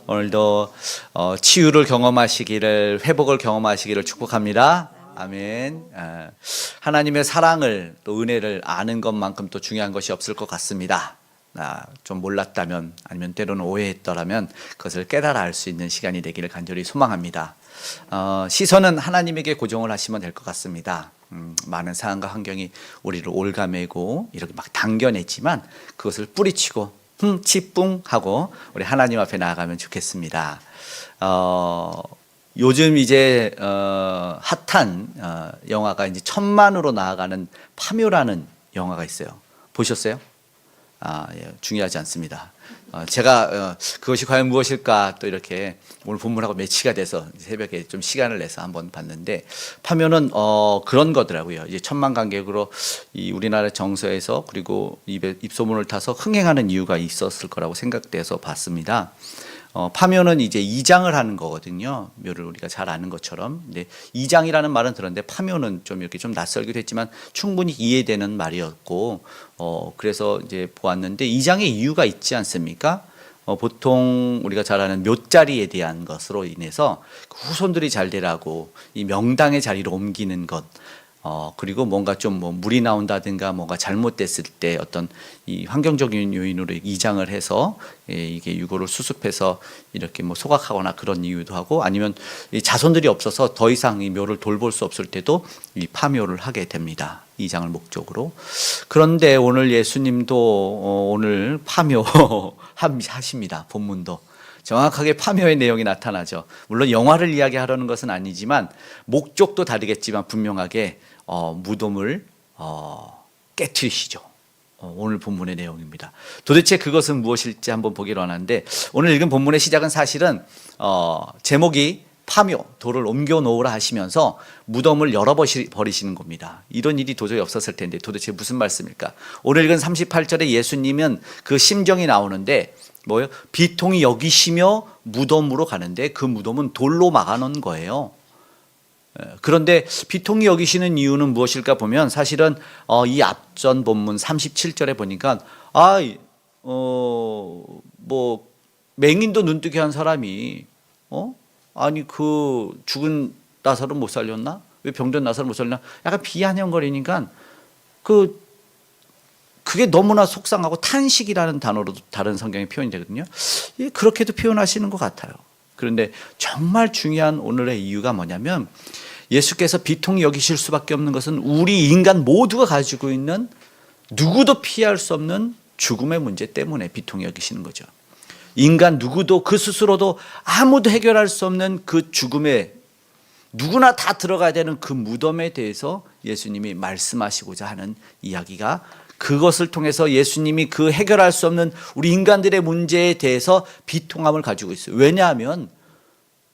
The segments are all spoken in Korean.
오늘도 치유를 경험하시기를, 회복을 경험하시기를 축복합니다. 아멘. 하나님의 사랑을 또 은혜를 아는 것만큼 또 중요한 것이 없을 것 같습니다. 좀 몰랐다면, 아니면 때로는 오해했더라면 그것을 깨달아 알 수 있는 시간이 되기를 간절히 소망합니다. 시선은 하나님에게 고정을 하시면 될 것 같습니다. 많은 상황과 환경이 우리를 올가매고 이렇게 막 당겨냈지만 그것을 뿌리치고 치뿡 하고 우리 하나님 앞에 나아가면 좋겠습니다. 요즘 이제 핫한 영화가 이제 1000만으로 나아가는 파묘라는 영화가 있어요. 보셨어요? 예, 중요하지 않습니다. 제가 그것이 과연 무엇일까 또 이렇게 오늘 본문하고 매치가 돼서 새벽에 좀 시간을 내서 한번 봤는데, 파묘는 그런 거더라고요. 이제 1000만 관객으로 이 우리나라 정서에서, 그리고 입소문을 타서 흥행하는 이유가 있었을 거라고 생각돼서 봤습니다. 파묘는 이제 이장을 하는 거거든요. 묘를 우리가 잘 아는 것처럼. 근데 이장이라는 말은 들었는데 파묘는 좀 이렇게 좀 낯설기도 했지만 충분히 이해되는 말이었고, 그래서 이제 보았는데 이장의 이유가 있지 않습니까? 보통 우리가 잘 아는 묘자리에 대한 것으로 인해서 후손들이 잘 되라고 이 명당의 자리로 옮기는 것, 그리고 뭔가 좀 물이 나온다든가 뭔가 잘못됐을 때 어떤 이 환경적인 요인으로 이장을 해서 이게 유골을 수습해서 이렇게 소각하거나 그런 이유도 하고, 아니면 이 자손들이 없어서 더 이상 이 묘를 돌볼 수 없을 때도 이 파묘를 하게 됩니다. 이장을 목적으로. 그런데 오늘 예수님도 오늘 파묘 하십니다. 본문도. 정확하게 파묘의 내용이 나타나죠. 물론 영화를 이야기하려는 것은 아니지만 목적도 다르겠지만 분명하게 무덤을 깨트리시죠. 오늘 본문의 내용입니다. 도대체 그것은 무엇일지 한번 보기로 하는데, 오늘 읽은 본문의 시작은 사실은 제목이 파묘, 돌을 옮겨 놓으라 하시면서 무덤을 열어버리시는 겁니다. 이런 일이 도저히 없었을 텐데 도대체 무슨 말씀일까? 오늘 읽은 38절에 예수님은 그 심정이 나오는데 뭐예요? 비통히 여기시며 무덤으로 가는데 그 무덤은 돌로 막아놓은 거예요. 그런데 비통히 여기시는 이유는 무엇일까 보면 사실은 이 앞전 본문 37절에 보니까 맹인도 눈뜨게 한 사람이 아니 그 죽은 나사로 못 살렸나? 왜 병든 나사로 못 살렸나? 약간 비아냥거리니까 그게 너무나 속상하고 탄식이라는 단어로도 다른 성경에 표현이 되거든요. 그렇게도 표현하시는 것 같아요. 그런데 정말 중요한 오늘의 이유가 뭐냐면, 예수께서 비통히 여기실 수밖에 없는 것은 우리 인간 모두가 가지고 있는 누구도 피할 수 없는 죽음의 문제 때문에 비통히 여기시는 거죠. 인간 누구도 그 스스로도 아무도 해결할 수 없는 그 죽음에, 누구나 다 들어가야 되는 그 무덤에 대해서 예수님이 말씀하시고자 하는 이야기가, 그것을 통해서 예수님이 그 해결할 수 없는 우리 인간들의 문제에 대해서 비통함을 가지고 있어요. 왜냐하면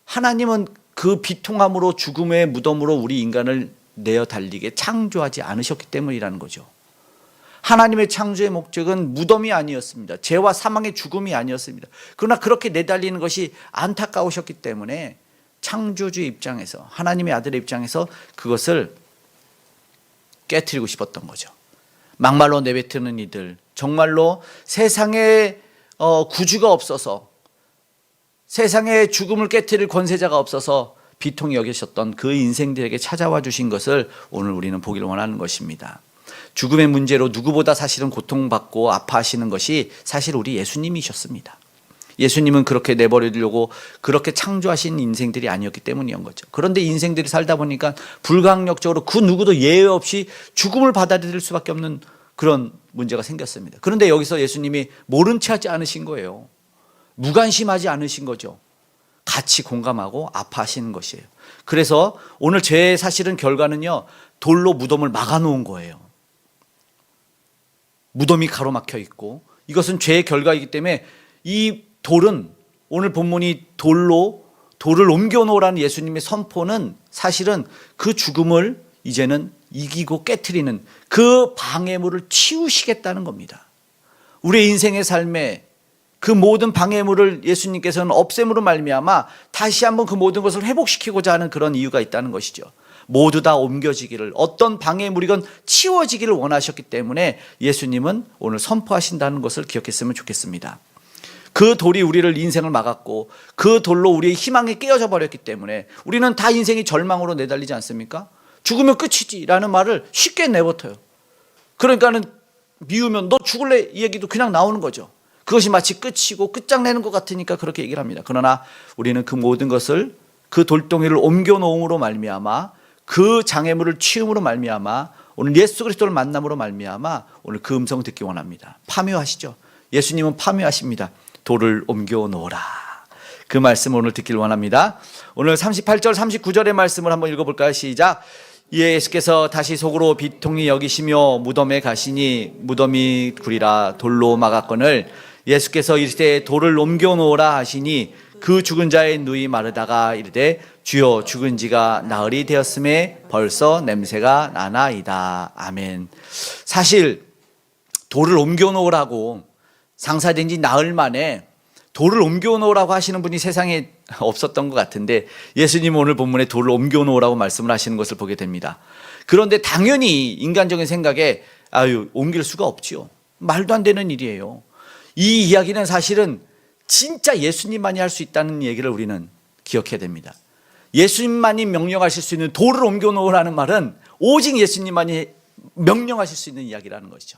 하나님은 그 비통함으로 죽음의 무덤으로 우리 인간을 내어 달리게 창조하지 않으셨기 때문이라는 거죠. 하나님의 창조의 목적은 무덤이 아니었습니다. 죄와 사망의 죽음이 아니었습니다. 그러나 그렇게 내달리는 것이 안타까우셨기 때문에 창조주의 입장에서, 하나님의 아들의 입장에서 그것을 깨트리고 싶었던 거죠. 막말로 내뱉는 이들, 정말로 세상에 구주가 없어서, 세상에 죽음을 깨트릴 권세자가 없어서 비통히 여기셨던 그 인생들에게 찾아와 주신 것을 오늘 우리는 보기를 원하는 것입니다. 죽음의 문제로 누구보다 사실은 고통받고 아파하시는 것이 사실 우리 예수님이셨습니다. 예수님은 그렇게 내버리려고 그렇게 창조하신 인생들이 아니었기 때문이었던 거죠. 그런데 인생들이 살다 보니까 불가항력적으로 그 누구도 예외 없이 죽음을 받아들일 수밖에 없는 그런 문제가 생겼습니다. 그런데 여기서 예수님이 모른 체 하지 않으신 거예요. 무관심하지 않으신 거죠. 같이 공감하고 아파하시는 것이에요. 그래서 오늘 죄의 사실은 결과는요, 돌로 무덤을 막아놓은 거예요. 무덤이 가로막혀 있고, 이것은 죄의 결과이기 때문에 이 돌은, 오늘 본문이 돌을 옮겨 놓으라는 예수님의 선포는 사실은 그 죽음을 이제는 이기고 깨트리는 그 방해물을 치우시겠다는 겁니다. 우리의 인생의 삶에 그 모든 방해물을 예수님께서는 없앰으로 말미암아 다시 한번 그 모든 것을 회복시키고자 하는 그런 이유가 있다는 것이죠. 모두 다 옮겨지기를, 어떤 방해물이건 치워지기를 원하셨기 때문에 예수님은 오늘 선포하신다는 것을 기억했으면 좋겠습니다. 그 돌이 우리를 인생을 막았고 그 돌로 우리의 희망이 깨어져 버렸기 때문에 우리는 다 인생이 절망으로 내달리지 않습니까? 죽으면 끝이지라는 말을 쉽게 내버려요. 그러니까는 미우면 너 죽을래 이 얘기도 그냥 나오는 거죠. 그것이 마치 끝이고 끝장내는 것 같으니까 그렇게 얘기를 합니다. 그러나 우리는 그 모든 것을 그 돌덩이를 옮겨 놓음으로 말미암아 그 장애물을 치움으로 말미암아 오늘 예수 그리스도를 만남으로 말미암아 오늘 그 음성을 듣기 원합니다. 파묘하시죠. 예수님은 파묘하십니다. 돌을 옮겨 놓으라. 그 말씀 오늘 듣기를 원합니다. 오늘 38절 39절의 말씀을 한번 읽어볼까요? 시작. 예수께서 다시 속으로 비통히 여기시며 무덤에 가시니 무덤이 구리라 돌로 막았거늘 예수께서 이르되 돌을 옮겨 놓으라 하시니 그 죽은 자의 누이 마르다가 이르되 주여 죽은 지가 나흘이 되었음에 벌써 냄새가 나나이다. 아멘. 사실 돌을 옮겨 놓으라고 상사된 지 나흘 만에 돌을 옮겨 놓으라고 하시는 분이 세상에 없었던 것 같은데 예수님은 오늘 본문에 돌을 옮겨 놓으라고 말씀을 하시는 것을 보게 됩니다. 그런데 당연히 인간적인 생각에 옮길 수가 없지요. 말도 안 되는 일이에요. 이 이야기는 사실은 진짜 예수님만이 할 수 있다는 얘기를 우리는 기억해야 됩니다. 예수님만이 명령하실 수 있는 돌을 옮겨 놓으라는 말은 오직 예수님만이 명령하실 수 있는 이야기라는 것이죠.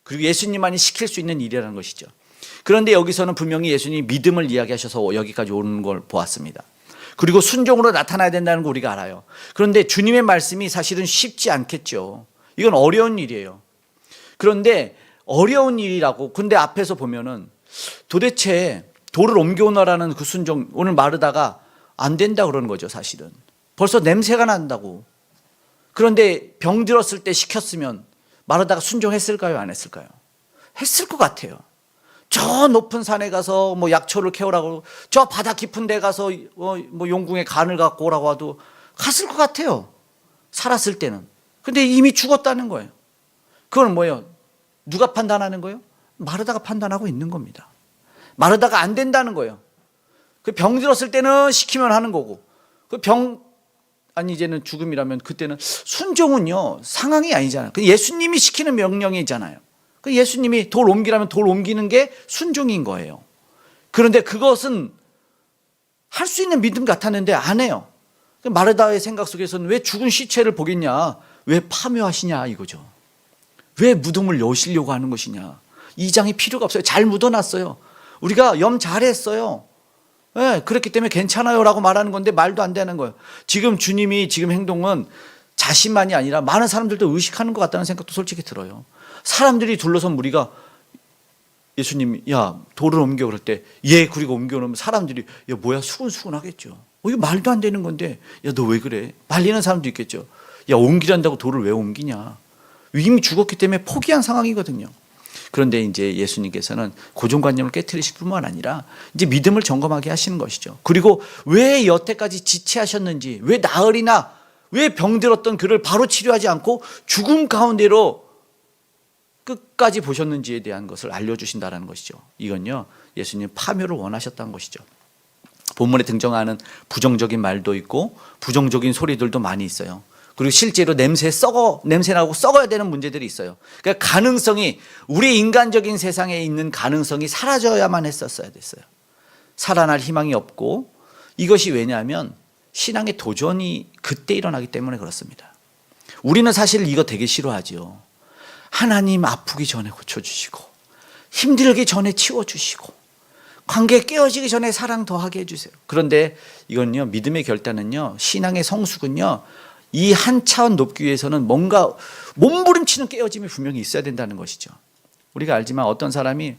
그리고 예수님만이 시킬 수 있는 일이라는 것이죠. 그런데 여기서는 분명히 예수님이 믿음을 이야기하셔서 여기까지 오는 걸 보았습니다. 그리고 순종으로 나타나야 된다는 거 우리가 알아요. 그런데 주님의 말씀이 사실은 쉽지 않겠죠. 이건 어려운 일이에요. 그런데 어려운 일이라고 근데 앞에서 보면은 도대체 돌을 옮겨오라는 그 순종 오늘 마르다가 안 된다 그러는 거죠. 사실은 벌써 냄새가 난다고. 그런데 병 들었을 때 시켰으면 마르다가 순종했을까요? 안 했을까요? 했을 것 같아요. 저 높은 산에 가서 뭐 약초를 캐오라고 저 바다 깊은 데 가서 뭐 용궁에 간을 갖고 오라고 해도 갔을 것 같아요. 살았을 때는. 근데 이미 죽었다는 거예요. 그건 뭐예요? 누가 판단하는 거예요? 마르다가 판단하고 있는 겁니다. 마르다가 안 된다는 거예요. 그 병 들었을 때는 시키면 하는 거고 이제는 죽음이라면 그때는 순종은요 상황이 아니잖아요. 예수님이 시키는 명령이잖아요. 예수님이 돌 옮기라면 돌 옮기는 게 순종인 거예요. 그런데 그것은 할 수 있는 믿음 같았는데 안 해요. 마르다의 생각 속에서는 왜 죽은 시체를 보겠냐, 왜 파묘하시냐 이거죠. 왜 무덤을 여시려고 하는 것이냐. 이 장이 필요가 없어요. 잘 묻어놨어요. 우리가 염 잘했어요. 네, 그렇기 때문에 괜찮아요 라고 말하는 건데 말도 안 되는 거예요. 지금 주님이 지금 행동은 자신만이 아니라 많은 사람들도 의식하는 것 같다는 생각도 솔직히 들어요. 사람들이 둘러선 우리가 예수님 야 돌을 옮겨 그럴 때 그리고 옮겨놓으면 사람들이 야 뭐야 수근수근 하겠죠. 이거 말도 안 되는 건데 야 너 왜 그래 말리는 사람도 있겠죠. 야 옮기란다고 돌을 왜 옮기냐. 이미 죽었기 때문에 포기한 상황이거든요. 그런데 이제 예수님께서는 고정관념을 깨트리실 뿐만 아니라 이제 믿음을 점검하게 하시는 것이죠. 그리고 왜 여태까지 지체하셨는지, 왜 나흘이나 왜 병들었던 그를 바로 치료하지 않고 죽음 가운데로 끝까지 보셨는지에 대한 것을 알려주신다는 것이죠. 이건요 예수님 파묘를 원하셨다는 것이죠. 본문에 등장하는 부정적인 말도 있고 부정적인 소리들도 많이 있어요. 그리고 실제로 냄새나고 썩어야 되는 문제들이 있어요. 그러니까 가능성이 우리 인간적인 세상에 있는 가능성이 사라져야만 했었어야 됐어요. 살아날 희망이 없고 이것이 왜냐하면 신앙의 도전이 그때 일어나기 때문에 그렇습니다. 우리는 사실 이거 되게 싫어하죠. 하나님 아프기 전에 고쳐주시고 힘들기 전에 치워주시고 관계 깨어지기 전에 사랑 더하게 해주세요. 그런데 이건요 믿음의 결단은요 신앙의 성숙은요 이 한 차원 높기 위해서는 뭔가 몸부림치는 깨어짐이 분명히 있어야 된다는 것이죠. 우리가 알지만 어떤 사람이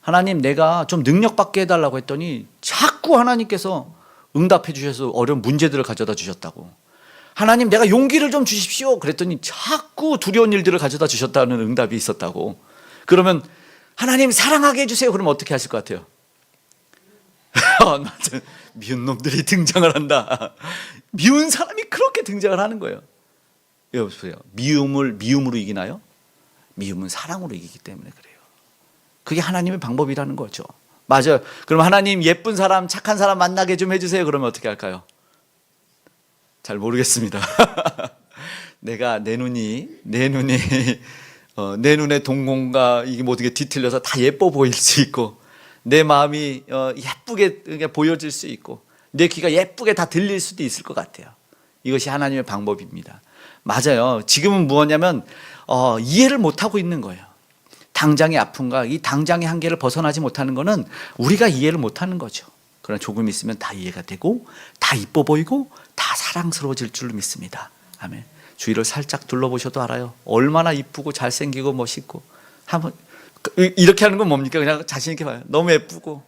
하나님 내가 좀 능력받게 해달라고 했더니 자꾸 하나님께서 응답해 주셔서 어려운 문제들을 가져다 주셨다고. 하나님 내가 용기를 좀 주십시오 그랬더니 자꾸 두려운 일들을 가져다 주셨다는 응답이 있었다고. 그러면 하나님 사랑하게 해주세요 그러면 어떻게 하실 것 같아요? 맞아. 미운 놈들이 등장을 한다. 미운 사람이 그렇게 등장을 하는 거예요. 여보세요. 미움으로 이기나요? 미움은 사랑으로 이기기 때문에 그래요. 그게 하나님의 방법이라는 거죠. 맞아요. 그럼 하나님 예쁜 사람 착한 사람 만나게 좀 해주세요 그러면 어떻게 할까요? 잘 모르겠습니다. 내가 내 눈에 동공과 이게 뭐 어떻게 뒤틀려서 다 예뻐 보일 수 있고 내 마음이 예쁘게 보여질 수 있고 내 귀가 예쁘게 다 들릴 수도 있을 것 같아요. 이것이 하나님의 방법입니다. 맞아요. 지금은 무엇냐면 이해를 못하고 있는 거예요. 당장의 아픔과 이 당장의 한계를 벗어나지 못하는 것은 우리가 이해를 못하는 거죠. 그러나 조금 있으면 다 이해가 되고 다 이뻐 보이고 다 사랑스러워질 줄로 믿습니다. 아멘. 주위를 살짝 둘러보셔도 알아요. 얼마나 이쁘고 잘생기고 멋있고. 한번 이렇게 하는 건 뭡니까? 그냥 자신 있게 봐요. 너무 예쁘고.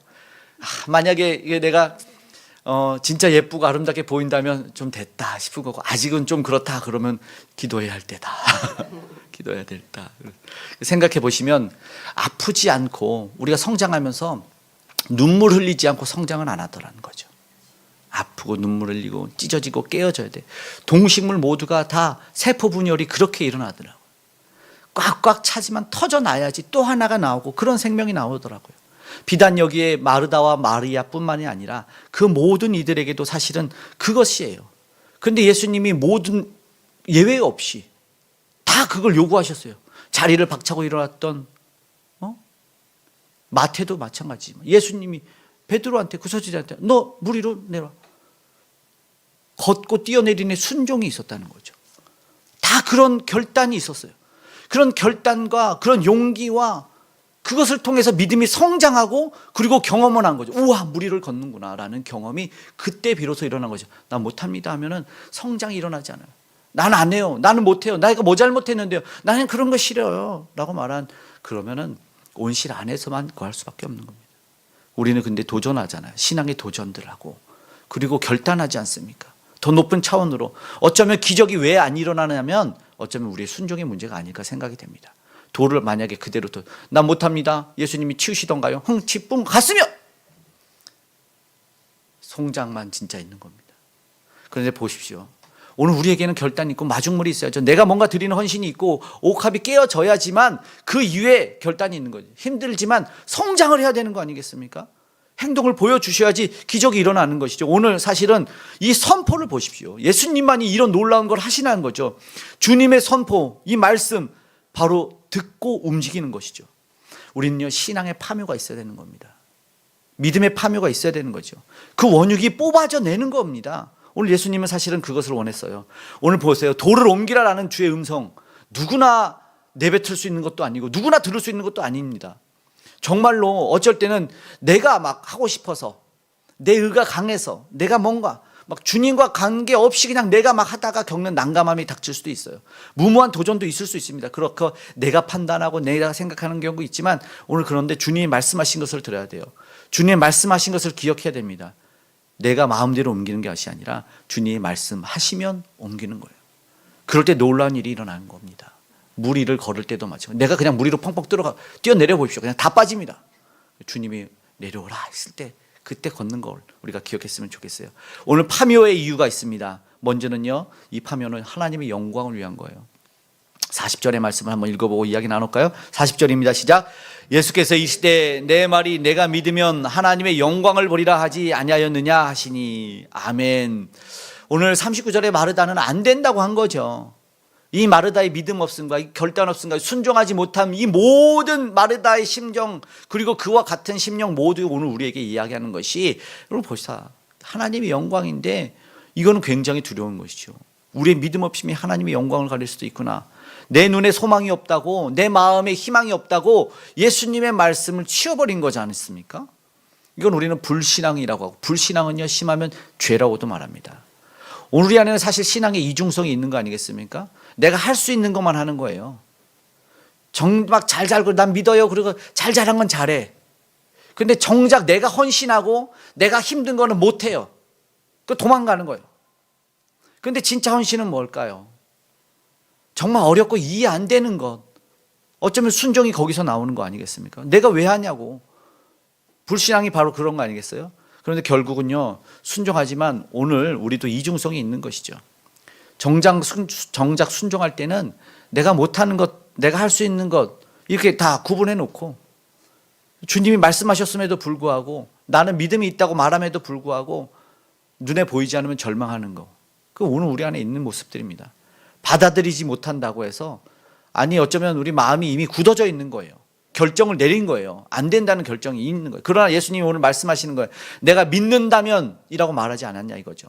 만약에 이게 내가 진짜 예쁘고 아름답게 보인다면 좀 됐다 싶은 거고, 아직은 좀 그렇다 그러면 기도해야 할 때다. 기도해야 될 때다. 생각해 보시면 아프지 않고 우리가 성장하면서 눈물 흘리지 않고 성장은 안 하더라는 거죠. 아프고 눈물 흘리고 찢어지고 깨어져야 돼. 동식물 모두가 다 세포 분열이 그렇게 일어나더라고요. 꽉꽉 차지만 터져나야지 또 하나가 나오고 그런 생명이 나오더라고요. 비단 여기에 마르다와 마리아뿐만이 아니라 그 모든 이들에게도 사실은 그것이에요. 그런데 예수님이 모든 예외 없이 다 그걸 요구하셨어요. 자리를 박차고 일어났던 마태도 마찬가지지만 예수님이 베드로한테 그 서지자한테 너 물 위로 내려와. 걷고 뛰어내리는 순종이 있었다는 거죠. 다 그런 결단이 있었어요. 그런 결단과 그런 용기와 그것을 통해서 믿음이 성장하고 그리고 경험을 한 거죠. 우와, 물 위를 걷는구나 라는 경험이 그때 비로소 일어난 거죠. 나 못합니다 하면은 성장이 일어나지 않아요. 나는 안 해요. 나는 못해요. 나 이거 뭐 잘못했는데요. 나는 그런 거 싫어요 라고 말한, 그러면은 온실 안에서만 구할 수밖에 없는 겁니다. 우리는 근데 도전하잖아요. 신앙의 도전들 하고 그리고 결단하지 않습니까? 더 높은 차원으로. 어쩌면 기적이 왜 안 일어나냐면 어쩌면 우리의 순종의 문제가 아닐까 생각이 됩니다. 돌을 만약에 그대로 난 못합니다. 예수님이 치우시던가요? 치뿡 갔으면 송장만 진짜 있는 겁니다. 그런데 보십시오. 오늘 우리에게는 결단이 있고 마중물이 있어야죠. 내가 뭔가 드리는 헌신이 있고 옥합이 깨어져야지만 그 이후에 결단이 있는 거죠. 힘들지만 성장을 해야 되는 거 아니겠습니까? 행동을 보여주셔야지 기적이 일어나는 것이죠. 오늘 사실은 이 선포를 보십시오. 예수님만이 이런 놀라운 걸 하시는 거죠. 주님의 선포, 이 말씀 바로 듣고 움직이는 것이죠. 우리는요, 신앙의 파묘가 있어야 되는 겁니다. 믿음의 파묘가 있어야 되는 거죠. 그 원육이 뽑아져 내는 겁니다. 오늘 예수님은 사실은 그것을 원했어요. 오늘 보세요. 돌을 옮기라라는 주의 음성, 누구나 내뱉을 수 있는 것도 아니고 누구나 들을 수 있는 것도 아닙니다. 정말로 어쩔 때는 내가 막 하고 싶어서, 내 의가 강해서, 내가 뭔가 막 주님과 관계없이 그냥 내가 막 하다가 겪는 난감함이 닥칠 수도 있어요. 무모한 도전도 있을 수 있습니다. 그렇게 내가 판단하고 내가 생각하는 경우도 있지만 오늘 그런데 주님이 말씀하신 것을 들어야 돼요. 주님이 말씀하신 것을 기억해야 됩니다. 내가 마음대로 옮기는 것이 아니라 주님이 말씀하시면 옮기는 거예요. 그럴 때 놀라운 일이 일어나는 겁니다. 물 위를 걸을 때도 마찬가지고 내가 그냥 물 위로 펑펑 뛰어내려 보십시오. 그냥 다 빠집니다. 주님이 내려오라 했을 때 그때 걷는 걸 우리가 기억했으면 좋겠어요. 오늘 파묘의 이유가 있습니다. 먼저는요, 이 파묘는 하나님의 영광을 위한 거예요. 40절의 말씀을 한번 읽어보고 이야기 나눌까요? 40절입니다. 시작. 예수께서 이르시되 내 말이 내가 믿으면 하나님의 영광을 보리라 하지 아니하였느냐 하시니. 아멘. 오늘 39절의 마르다는 안 된다고 한 거죠. 이 마르다의 믿음 없음과 이 결단 없음과 순종하지 못함, 이 모든 마르다의 심정 그리고 그와 같은 심령 모두 오늘 우리에게 이야기하는 것이, 여러분 보시다, 하나님의 영광인데 이거는 굉장히 두려운 것이죠. 우리의 믿음 없음이 하나님의 영광을 가릴 수도 있구나. 내 눈에 소망이 없다고, 내 마음에 희망이 없다고 예수님의 말씀을 치워버린 거지 않습니까? 이건 우리는 불신앙이라고 하고, 불신앙은요 심하면 죄라고도 말합니다. 오늘 우리 안에는 사실 신앙의 이중성이 있는 거 아니겠습니까? 내가 할 수 있는 것만 하는 거예요. 막 잘 살고 난 믿어요. 그리고 잘 자란 건 잘해. 근데 정작 내가 헌신하고 내가 힘든 거는 못해요. 그 도망가는 거예요. 근데 진짜 헌신은 뭘까요? 정말 어렵고 이해 안 되는 것. 어쩌면 순종이 거기서 나오는 거 아니겠습니까? 내가 왜 하냐고. 불신앙이 바로 그런 거 아니겠어요? 그런데 결국은요, 순종하지만 오늘 우리도 이중성이 있는 것이죠. 정작 순종할 때는 내가 못하는 것, 내가 할 수 있는 것 이렇게 다 구분해 놓고, 주님이 말씀하셨음에도 불구하고 나는 믿음이 있다고 말함에도 불구하고 눈에 보이지 않으면 절망하는 거. 그 오늘 우리 안에 있는 모습들입니다. 받아들이지 못한다고 해서, 아니 어쩌면 우리 마음이 이미 굳어져 있는 거예요. 결정을 내린 거예요. 안 된다는 결정이 있는 거예요. 그러나 예수님이 오늘 말씀하시는 거예요. 내가 믿는다면 이라고 말하지 않았냐 이거죠.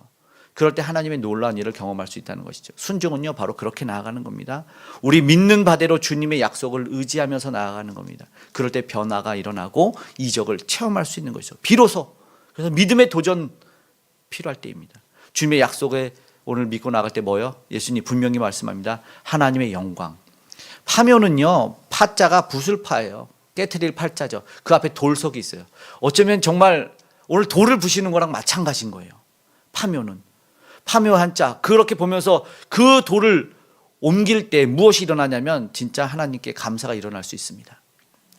그럴 때 하나님의 놀라운 일을 경험할 수 있다는 것이죠. 순종은요 바로 그렇게 나아가는 겁니다. 우리 믿는 바대로 주님의 약속을 의지하면서 나아가는 겁니다. 그럴 때 변화가 일어나고 이적을 체험할 수 있는 것이죠. 비로소. 그래서 믿음의 도전 필요할 때입니다. 주님의 약속에 오늘 믿고 나갈 때 뭐요? 예수님 분명히 말씀합니다. 하나님의 영광. 파묘는요 파자가 부술파예요. 깨트릴 팔자죠. 그 앞에 돌석이 있어요. 어쩌면 정말 오늘 돌을 부시는 거랑 마찬가지인 거예요. 파묘는. 파묘 한자. 그렇게 보면서 그 돌을 옮길 때 무엇이 일어나냐면 진짜 하나님께 감사가 일어날 수 있습니다.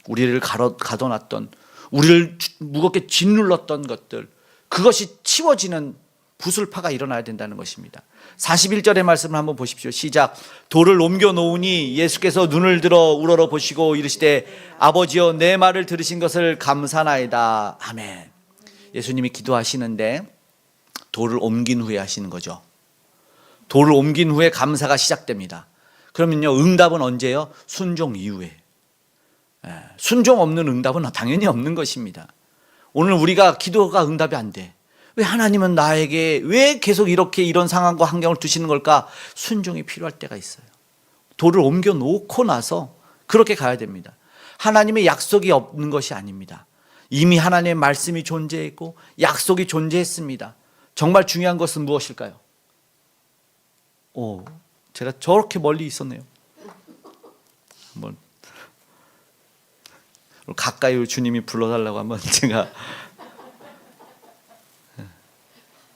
우리를 가둬놨던, 우리를 무겁게 짓눌렀던 것들, 그것이 치워지는 부술파가 일어나야 된다는 것입니다. 41절의 말씀을 한번 보십시오. 시작. 돌을 옮겨 놓으니 예수께서 눈을 들어 우러러 보시고 이르시되 아버지여 내 말을 들으신 것을 감사나이다. 아멘. 예수님이 기도하시는데 돌을 옮긴 후에 하시는 거죠. 돌을 옮긴 후에 감사가 시작됩니다. 그러면요 응답은 언제요? 순종 이후에. 순종 없는 응답은 당연히 없는 것입니다. 오늘 우리가 기도가 응답이 안 돼. 왜 하나님은 나에게 왜 계속 이렇게 이런 상황과 환경을 두시는 걸까? 순종이 필요할 때가 있어요. 돌을 옮겨 놓고 나서 그렇게 가야 됩니다. 하나님의 약속이 없는 것이 아닙니다. 이미 하나님의 말씀이 존재했고 약속이 존재했습니다. 정말 중요한 것은 무엇일까요? 제가 저렇게 멀리 있었네요. 한번 가까이 주님이 불러달라고 한번 제가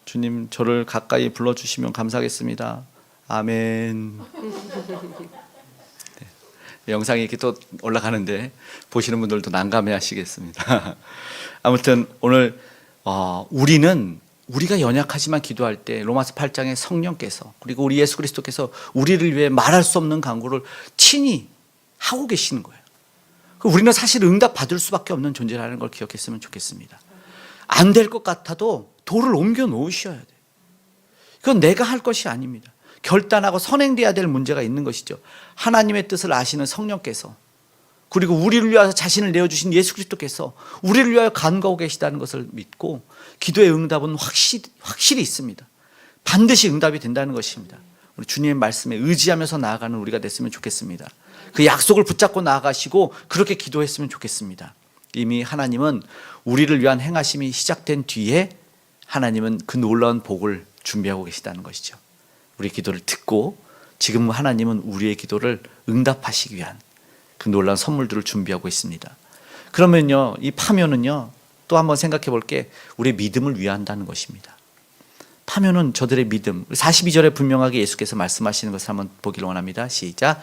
주님 저를 가까이 불러주시면 감사하겠습니다. 아멘. 네. 영상이 이렇게 또 올라가는데 보시는 분들도 난감해 하시겠습니다. 아무튼 오늘 우리가 연약하지만 기도할 때 로마서 8장에 성령께서 그리고 우리 예수 그리스도께서 우리를 위해 말할 수 없는 간구를 친히 하고 계시는 거예요. 우리는 사실 응답 받을 수밖에 없는 존재라는 걸 기억했으면 좋겠습니다. 안 될 것 같아도 돌을 옮겨 놓으셔야 돼요. 그건 내가 할 것이 아닙니다. 결단하고 선행돼야 될 문제가 있는 것이죠. 하나님의 뜻을 아시는 성령께서 그리고 우리를 위하여 자신을 내어주신 예수 그리스도께서 우리를 위하여 간구하고 계시다는 것을 믿고 기도의 응답은 확실히 있습니다. 반드시 응답이 된다는 것입니다. 우리 주님의 말씀에 의지하면서 나아가는 우리가 됐으면 좋겠습니다. 그 약속을 붙잡고 나아가시고 그렇게 기도했으면 좋겠습니다. 이미 하나님은 우리를 위한 행하심이 시작된 뒤에 하나님은 그 놀라운 복을 준비하고 계시다는 것이죠. 우리 기도를 듣고 지금 하나님은 우리의 기도를 응답하시기 위한 그 놀라운 선물들을 준비하고 있습니다. 그러면요 이 파묘는요 또 한번 생각해 볼 게 우리의 믿음을 위한다는 것입니다. 파묘는 저들의 믿음. 42절에 분명하게 예수께서 말씀하시는 것을 한번 보기를 원합니다. 시작.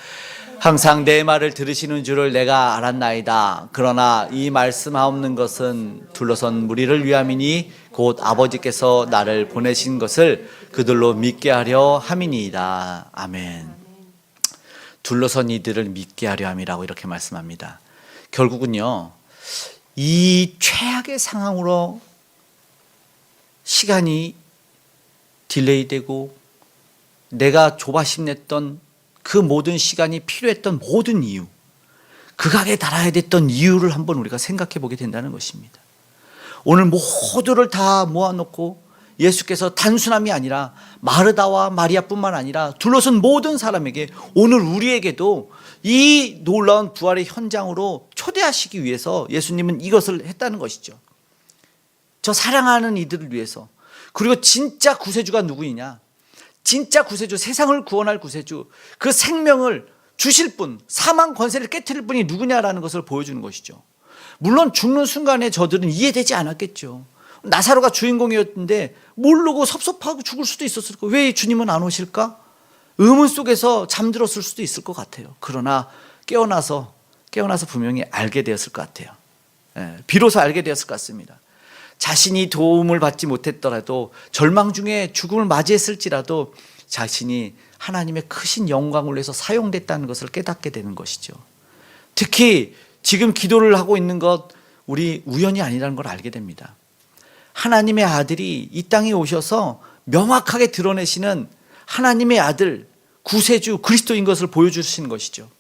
항상 내 말을 들으시는 줄을 내가 알았나이다. 그러나 이 말씀하옵는 것은 둘러선 무리를 위함이니 곧 아버지께서 나를 보내신 것을 그들로 믿게 하려 함이니이다. 아멘. 둘러선 이들을 믿게 하려 함이라고 이렇게 말씀합니다. 결국은요 이 최악의 상황으로 시간이 딜레이되고 내가 조바심 냈던 그 모든 시간이 필요했던 모든 이유, 극악에 달아야 됐던 이유를 한번 우리가 생각해 보게 된다는 것입니다. 오늘 모두를 다 모아놓고 예수께서 단순함이 아니라 마르다와 마리아뿐만 아니라 둘러선 모든 사람에게 오늘 우리에게도 이 놀라운 부활의 현장으로 초대하시기 위해서 예수님은 이것을 했다는 것이죠. 저 사랑하는 이들을 위해서. 그리고 진짜 구세주가 누구이냐? 진짜 구세주, 세상을 구원할 구세주, 그 생명을 주실 분, 사망 권세를 깨트릴 분이 누구냐라는 것을 보여주는 것이죠. 물론 죽는 순간에 저들은 이해되지 않았겠죠. 나사로가 주인공이었는데 모르고 섭섭하고 죽을 수도 있었을 거예요. 왜 주님은 안 오실까? 의문 속에서 잠들었을 수도 있을 것 같아요. 그러나 깨어나서 분명히 알게 되었을 것 같아요. 비로소 알게 되었을 것 같습니다. 자신이 도움을 받지 못했더라도 절망 중에 죽음을 맞이했을지라도 자신이 하나님의 크신 영광을 위해서 사용됐다는 것을 깨닫게 되는 것이죠. 특히 지금 기도를 하고 있는 것 우리 우연이 아니라는 걸 알게 됩니다. 하나님의 아들이 이 땅에 오셔서 명확하게 드러내시는 하나님의 아들 구세주 그리스도인 것을 보여주시는 것이죠.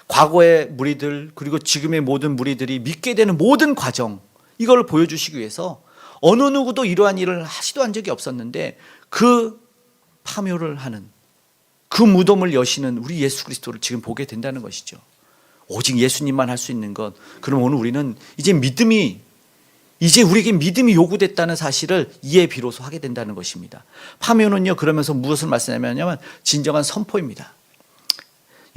과거의 무리들 그리고 지금의 모든 무리들이 믿게 되는 모든 과정, 이걸 보여주시기 위해서 어느 누구도 이러한 일을 하시도 한 적이 없었는데 그 파묘를 하는, 그 무덤을 여시는 우리 예수 그리스도를 지금 보게 된다는 것이죠. 오직 예수님만 할 수 있는 것. 그럼 오늘 우리는 이제 우리에게 믿음이 요구됐다는 사실을 이해 비로소 하게 된다는 것입니다. 파묘는요, 그러면서 무엇을 말씀하냐면 진정한 선포입니다.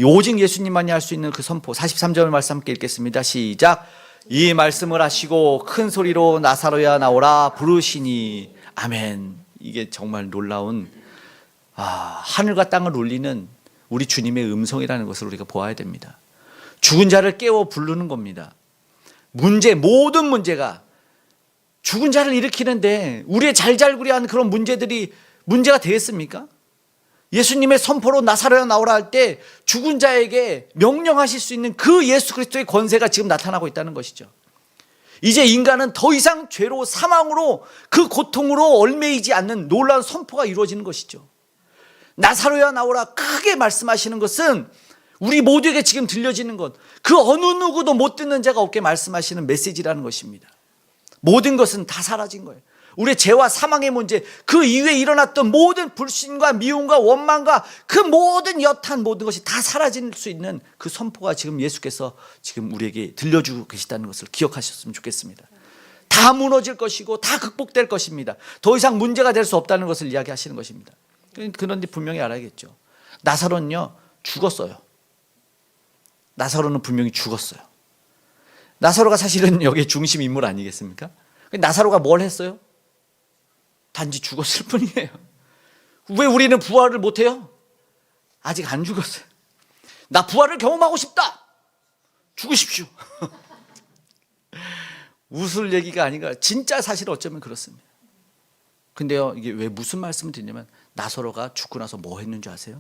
오직 예수님만이 할 수 있는 그 선포. 43절 말씀 함께 읽겠습니다. 시작. 이 말씀을 하시고 큰 소리로 나사로야 나오라 부르시니 아멘. 이게 정말 놀라운 하늘과 땅을 울리는 우리 주님의 음성이라는 것을 우리가 보아야 됩니다. 죽은 자를 깨워 부르는 겁니다. 모든 문제가 죽은 자를 일으키는데 우리의 잘잘구리한 그런 문제가 되겠습니까? 예수님의 선포로 나사로야 나오라 할 때 죽은 자에게 명령하실 수 있는 그 예수 그리스도의 권세가 지금 나타나고 있다는 것이죠. 이제 인간은 더 이상 죄로 사망으로 그 고통으로 얽매이지 않는 놀라운 선포가 이루어지는 것이죠. 나사로야 나오라 크게 말씀하시는 것은 우리 모두에게 지금 들려지는 것, 그 어느 누구도 못 듣는 자가 없게 말씀하시는 메시지라는 것입니다. 모든 것은 다 사라진 거예요. 우리의 죄와 사망의 문제, 그 이후에 일어났던 모든 불신과 미움과 원망과 그 모든 여탄 모든 것이 다 사라질 수 있는 그 선포가 지금 예수께서 지금 우리에게 들려주고 계시다는 것을 기억하셨으면 좋겠습니다. 다 무너질 것이고 다 극복될 것입니다. 더 이상 문제가 될 수 없다는 것을 이야기하시는 것입니다. 그런데 분명히 알아야겠죠. 나사로는요 죽었어요. 나사로는 분명히 죽었어요. 나사로가 사실은 여기에 중심 인물 아니겠습니까? 나사로가 뭘 했어요? 단지 죽었을 뿐이에요. 왜 우리는 부활을 못해요? 아직 안 죽었어요. 나 부활을 경험하고 싶다. 죽으십시오. 웃을 얘기가 아닌가. 진짜 사실 어쩌면 그렇습니다. 근데요, 이게 왜 무슨 말씀을 드리냐면 나사로가 죽고 나서 뭐 했는 줄 아세요?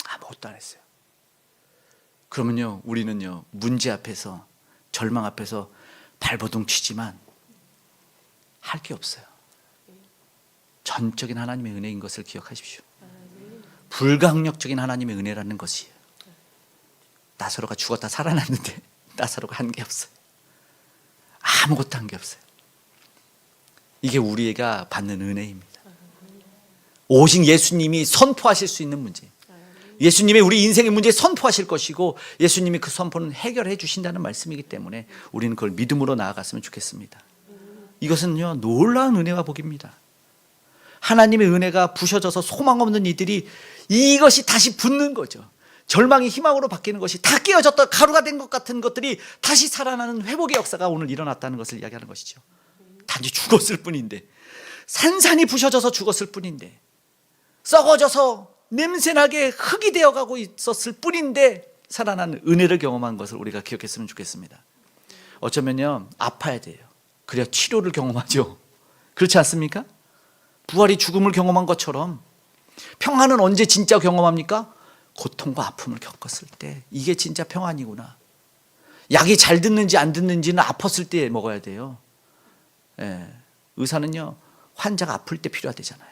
아무것도 안 했어요. 그러면요, 우리는요, 문제 앞에서, 절망 앞에서 발버둥 치지만 할 게 없어요. 전적인 하나님의 은혜인 것을 기억하십시오. 불강력적인 하나님의 은혜라는 것이에요. 나사로가 죽었다 살아났는데 나사로가 한 게 없어요. 아무것도 한 게 없어요. 이게 우리가 받는 은혜입니다. 오직 예수님이 선포하실 수 있는 문제, 예수님이 우리 인생의 문제에 선포하실 것이고 예수님이 그 선포는 해결해 주신다는 말씀이기 때문에 우리는 그걸 믿음으로 나아갔으면 좋겠습니다. 이것은요 놀라운 은혜와 복입니다. 하나님의 은혜가 부셔져서 소망 없는 이들이 이것이 다시 붙는 거죠. 절망이 희망으로 바뀌는 것이 다 깨어졌던 가루가 된 것 같은 것들이 다시 살아나는 회복의 역사가 오늘 일어났다는 것을 이야기하는 것이죠. 단지 죽었을 뿐인데, 산산이 부셔져서 죽었을 뿐인데, 썩어져서 냄새나게 흙이 되어가고 있었을 뿐인데 살아난 은혜를 경험한 것을 우리가 기억했으면 좋겠습니다. 어쩌면요 아파야 돼요. 그래야 치료를 경험하죠. 그렇지 않습니까? 부활이 죽음을 경험한 것처럼 평안은 언제 진짜 경험합니까? 고통과 아픔을 겪었을 때 이게 진짜 평안이구나. 약이 잘 듣는지 안 듣는지는 아팠을 때 먹어야 돼요. 의사는요 환자가 아플 때 필요하대잖아요.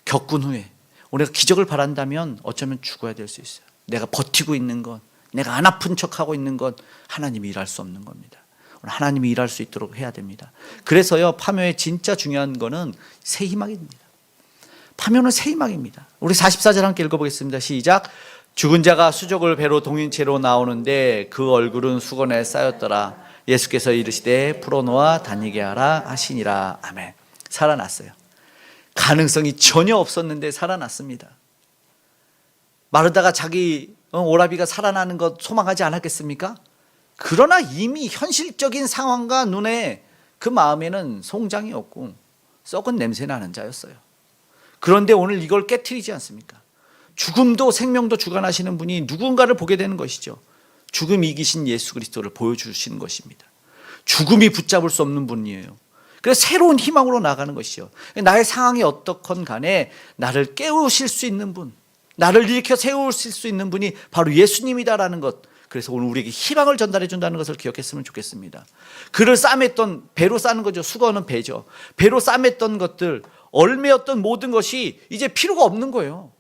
겪은 후에 우리가 기적을 바란다면 어쩌면 죽어야 될 수 있어요. 내가 버티고 있는 것, 내가 안 아픈 척하고 있는 것, 하나님이 일할 수 없는 겁니다. 하나님이 일할 수 있도록 해야 됩니다. 그래서요 파묘의 진짜 중요한 거는 새 희망입니다. 파묘는 새 희망입니다. 우리 44절 함께 읽어보겠습니다. 시작. 죽은 자가 수족을 배로 동인 채로 나오는데 그 얼굴은 수건에 쌓였더라. 예수께서 이르시되 풀어놓아 다니게 하라 하시니라. 아멘. 살아났어요. 가능성이 전혀 없었는데 살아났습니다. 마르다가 자기 오라비가 살아나는 것 소망하지 않았겠습니까? 그러나 이미 현실적인 상황과 눈에 그 마음에는 송장이 없고 썩은 냄새 나는 자였어요. 그런데 오늘 이걸 깨트리지 않습니까? 죽음도 생명도 주관하시는 분이 누군가를 보게 되는 것이죠. 죽음 이기신 예수 그리스도를 보여주시는 것입니다. 죽음이 붙잡을 수 없는 분이에요. 그래서 새로운 희망으로 나가는 것이죠. 나의 상황이 어떻건 간에 나를 깨우실 수 있는 분, 나를 일으켜 세우실 수 있는 분이 바로 예수님이다라는 것. 그래서 오늘 우리에게 희망을 전달해 준다는 것을 기억했으면 좋겠습니다. 그를 싸맸던, 배로 싸는 거죠. 수건은 배죠. 배로 싸맸던 것들, 얼매였던 모든 것이 이제 필요가 없는 거예요.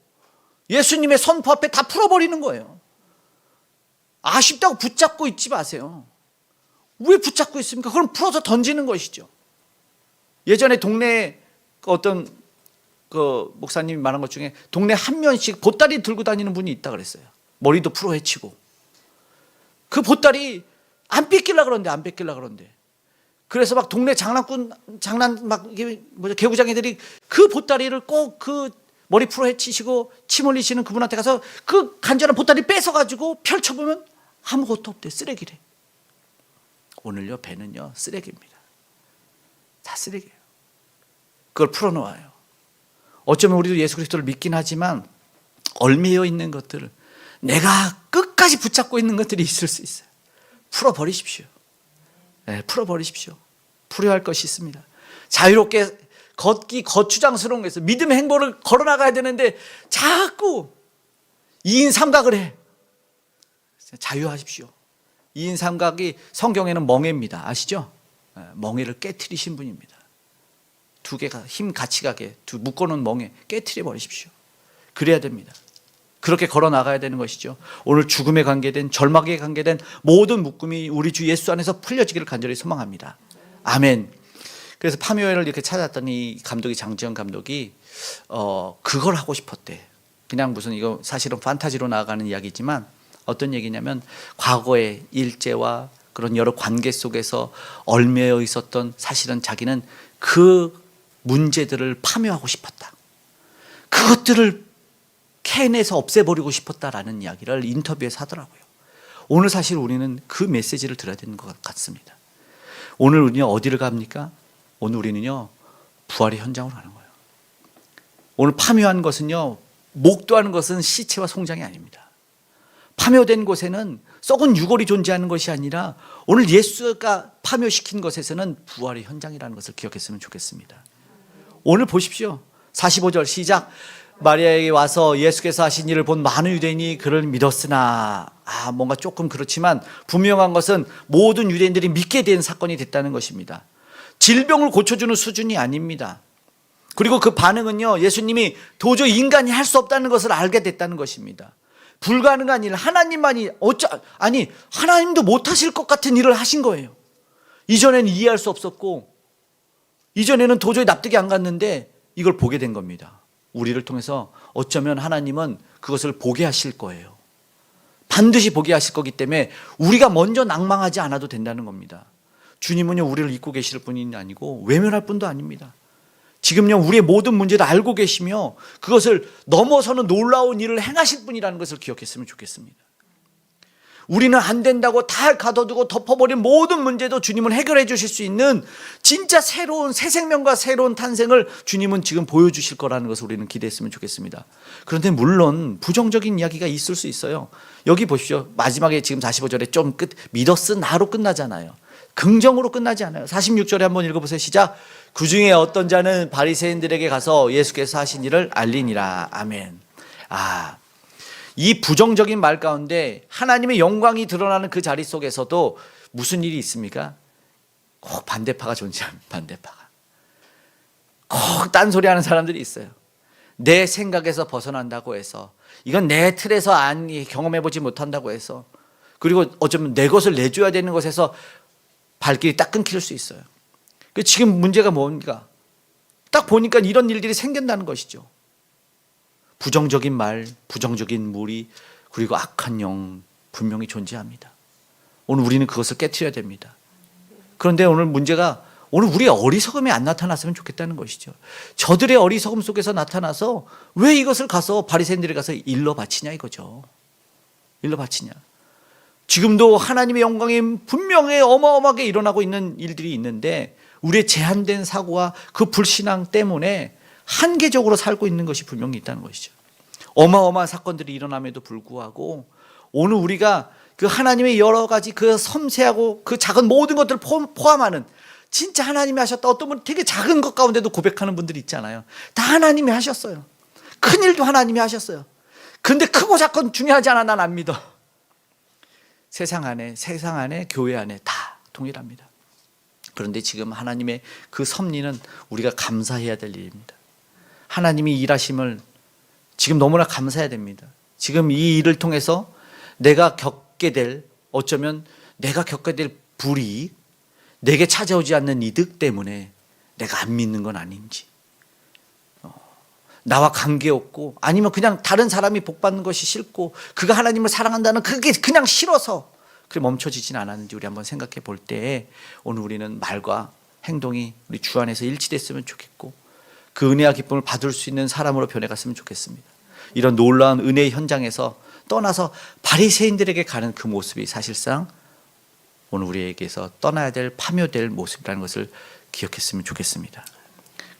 예수님의 선포 앞에 다 풀어버리는 거예요. 아쉽다고 붙잡고 있지 마세요. 왜 붙잡고 있습니까? 그럼 풀어서 던지는 것이죠. 예전에 동네에 어떤 그 목사님이 말한 것 중에 동네 한 면씩 보따리 들고 다니는 분이 있다 그랬어요. 머리도 풀어 헤치고. 그 보따리 안 뺏기려고 그러는데 안 뺏기려고 그러는데. 그래서 막 동네 장난 막 개구장이들이 그 보따리를 꼭 그 머리 풀어 헤치시고 침 흘리시는 그분한테 가서 그 간절한 보따리 뺏어가지고 펼쳐보면 아무것도 없대. 쓰레기래. 오늘요 배는요 쓰레기입니다. 다 쓰레기예요. 그걸 풀어놓아요. 어쩌면 우리도 예수 그리스도를 믿긴 하지만 얽매여 있는 것들, 내가 끝까지 붙잡고 있는 것들이 있을 수 있어요. 풀어버리십시오. 네, 풀어버리십시오. 풀어야 할 것이 있습니다. 자유롭게 걷기 거추장스러운 것에서 믿음의 행보를 걸어나가야 되는데 자꾸 2인 삼각을 해. 자유하십시오. 2인 삼각이 성경에는 멍에입니다. 아시죠? 멍에를 깨트리신 분입니다. 두 개가 힘 같이 가게 묶어놓은 멍에 깨트려 버리십시오. 그래야 됩니다. 그렇게 걸어나가야 되는 것이죠. 오늘 죽음에 관계된 절망에 관계된 모든 묶음이 우리 주 예수 안에서 풀려지기를 간절히 소망합니다. 아멘. 그래서 파묘회를 이렇게 찾았더니 감독이 장지현 감독이 그걸 하고 싶었대. 그냥 무슨 이거 사실은 판타지로 나아가는 이야기지만 어떤 얘기냐면 과거의 일제와 그런 여러 관계 속에서 얽매여 있었던 사실은 자기는 그 문제들을 파묘하고 싶었다. 그것들을 캐내서 없애버리고 싶었다라는 이야기를 인터뷰에서 하더라고요. 오늘 사실 우리는 그 메시지를 들어야 되는 것 같습니다. 오늘 우리는 어디를 갑니까? 오늘 우리는요 부활의 현장으로 가는 거예요. 오늘 파묘한 것은요 목도하는 것은 시체와 송장이 아닙니다. 파묘된 곳에는 썩은 유골이 존재하는 것이 아니라 오늘 예수가 파묘시킨 것에서는 부활의 현장이라는 것을 기억했으면 좋겠습니다. 오늘 보십시오. 45절 시작. 마리아에게 와서 예수께서 하신 일을 본 많은 유대인이 그를 믿었으나 뭔가 조금 그렇지만 분명한 것은 모든 유대인들이 믿게 된 사건이 됐다는 것입니다. 질병을 고쳐주는 수준이 아닙니다. 그리고 그 반응은요 예수님이 도저히 인간이 할 수 없다는 것을 알게 됐다는 것입니다. 불가능한 일 하나님만이 하나님도 못하실 것 같은 일을 하신 거예요. 이전에는 이해할 수 없었고 이전에는 도저히 납득이 안 갔는데 이걸 보게 된 겁니다. 우리를 통해서 어쩌면 하나님은 그것을 보게 하실 거예요. 반드시 보게 하실 거기 때문에 우리가 먼저 낭망하지 않아도 된다는 겁니다. 주님은요 우리를 잊고 계실 분이 아니고 외면할 분도 아닙니다. 지금요 우리의 모든 문제를 알고 계시며 그것을 넘어서는 놀라운 일을 행하실 분이라는 것을 기억했으면 좋겠습니다. 우리는 안 된다고 다 가둬두고 덮어버린 모든 문제도 주님은 해결해 주실 수 있는 진짜 새로운 새 생명과 새로운 탄생을 주님은 지금 보여주실 거라는 것을 우리는 기대했으면 좋겠습니다. 그런데 물론 부정적인 이야기가 있을 수 있어요. 여기 보십시오. 마지막에 지금 45절에 좀 믿었으나로 끝나잖아요. 긍정으로 끝나지 않아요. 46절에 한번 읽어보세요. 시작. 그 중에 어떤 자는 바리새인들에게 가서 예수께서 하신 일을 알리니라. 아멘. 이 부정적인 말 가운데 하나님의 영광이 드러나는 그 자리 속에서도 무슨 일이 있습니까? 꼭 반대파가 존재합니다. 반대파가 꼭 딴소리하는 사람들이 있어요. 내 생각에서 벗어난다고 해서, 이건 내 틀에서 경험해보지 못한다고 해서, 그리고 어쩌면 내 것을 내줘야 되는 것에서 발길이 딱 끊길 수 있어요. 지금 문제가 뭡니까? 딱 보니까 이런 일들이 생긴다는 것이죠. 부정적인 말, 부정적인 무리, 그리고 악한 영 분명히 존재합니다. 오늘 우리는 그것을 깨트려야 됩니다. 그런데 오늘 문제가, 오늘 우리의 어리석음이 안 나타났으면 좋겠다는 것이죠. 저들의 어리석음 속에서 나타나서 왜 이것을 가서 바리새인들이 가서 일러 바치냐 이거죠. 일러 바치냐. 지금도 하나님의 영광이 분명히 어마어마하게 일어나고 있는 일들이 있는데 우리의 제한된 사고와 그 불신앙 때문에 한계적으로 살고 있는 것이 분명히 있다는 것이죠. 어마어마한 사건들이 일어남에도 불구하고 오늘 우리가 그 하나님의 여러 가지 그 섬세하고 그 작은 모든 것들을 포함하는, 진짜 하나님이 하셨다. 어떤 분은 되게 작은 것 가운데도 고백하는 분들이 있잖아요. 다 하나님이 하셨어요. 큰 일도 하나님이 하셨어요. 근데 크고 작건 중요하지 않아. 난 안 믿어. 세상 안에 교회 안에 다 동일합니다. 그런데 지금 하나님의 그 섭리는 우리가 감사해야 될 일입니다. 하나님이 일하심을 지금 너무나 감사해야 됩니다. 지금 이 일을 통해서 내가 겪게 될, 어쩌면 내가 겪게 될 불이익, 내게 찾아오지 않는 이득 때문에 내가 안 믿는 건 아닌지, 나와 관계없고 아니면 그냥 다른 사람이 복 받는 것이 싫고 그가 하나님을 사랑한다는 그게 그냥 싫어서 그래 멈춰지진 않았는지 우리 한번 생각해 볼 때 오늘 우리는 말과 행동이 우리 주 안에서 일치됐으면 좋겠고 그 은혜와 기쁨을 받을 수 있는 사람으로 변해갔으면 좋겠습니다. 이런 놀라운 은혜의 현장에서 떠나서 바리새인들에게 가는 그 모습이 사실상 오늘 우리에게서 떠나야 될 파묘될 모습이라는 것을 기억했으면 좋겠습니다.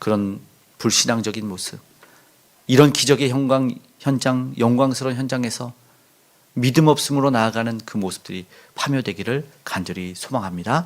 그런 불신앙적인 모습, 이런 기적의 현장, 영광스러운 현장에서 믿음 없음으로 나아가는 그 모습들이 파묘되기를 간절히 소망합니다.